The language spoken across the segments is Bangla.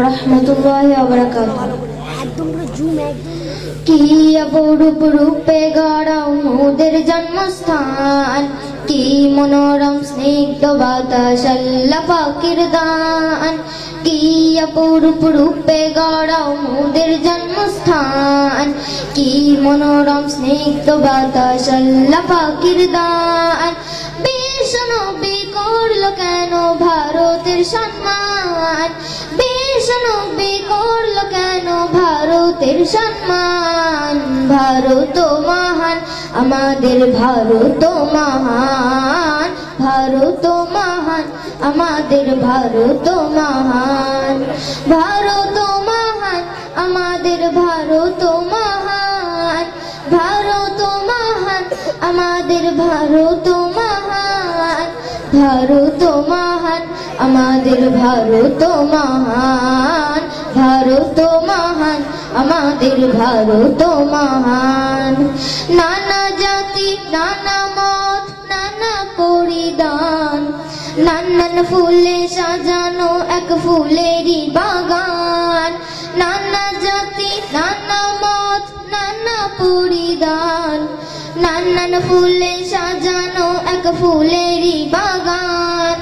রাহমাতুল্লাহি ওয়া বারাকাতুহু। কি অপরূপ রূপে গড়াও মোদের জন্মস্থান, কি মনোরম স্নিগ্ধ বাতাস আল্লাহ পাকের দান। কি অপরূপ রূপে গড়াও মোদের জন্মস্থান, কি মনোরম স্নিগ্ধ বাতাস আল্লাহ পাকের দান। বিশ্ব নবী করলো কেন ভারতের সম্মান, বিশ্ব নবী করলো কেন ভারতের সম্মান। ভারত মহান, আমাদের ভারত মহান, ভারত মহান, আমাদের ভারত মহান। ভারত মহান, আমাদের ভারত মহান, ভারত মহান, আমাদের ভারত মহান। ভারত মহান, আমাদের ভারত মহান, ভারত মহান, আমাদের ভারত মহান। নানা জাতি নানা মত নানা পরিধান, নানান ফুলে সাজানো এক ফুলেরই বাগান। নানা জাতি নানা মত নানা পরিধান, নানান ফুলে সাজানো এক ফুলেরই বাগান।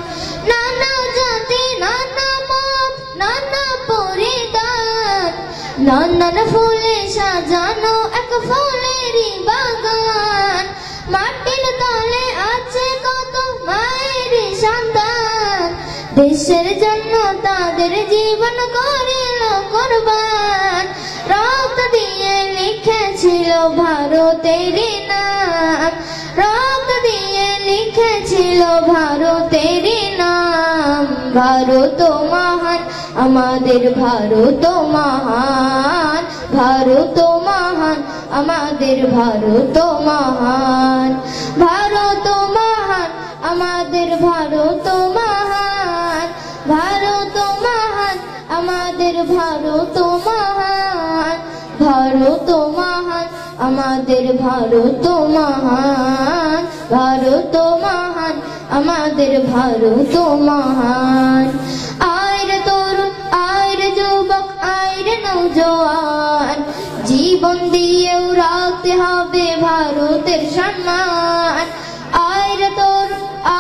নানা জাতি নানা মত নানা পরিধান, নানান ফুলে সাজানো এক ফুলেরই বাগান। মাটির তলে আছে কত মায়ের সন্তান, দেশের জন্য তাদের জীবন করিল কুরবান। রক্ত দিয়ে লিখেছিল ভারতের নাম, রক্ত দিয়ে লিখেছিল ভারতের নাম। ভারত মহান, আমাদের ভারত মহান, ভারত মহান, আমাদের ভারত মহান। ভারত মহান, আমাদের ভারত মহান, ভারত মহান, আমাদের ভারত মহান। ভারত মহান, আমাদের ভারত মহান, ভারত মহান, আমাদের ভারত মহান। আয় তরুণ আয় যুবক আয় নওজোয়ান, জীবন দিয়েও রাখতে হবে ভারতের সম্মান। আয় তরুণ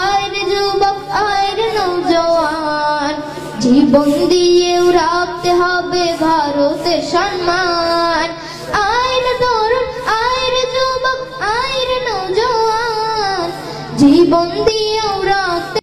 আয় যুবক আয় নওজোয়ান, জীবন দিয়েও রাখতে হবে ভারতের সম্মান। আয় তরুণ আয় যুবক আয় নওজোয়ান, জীবন দিয়েও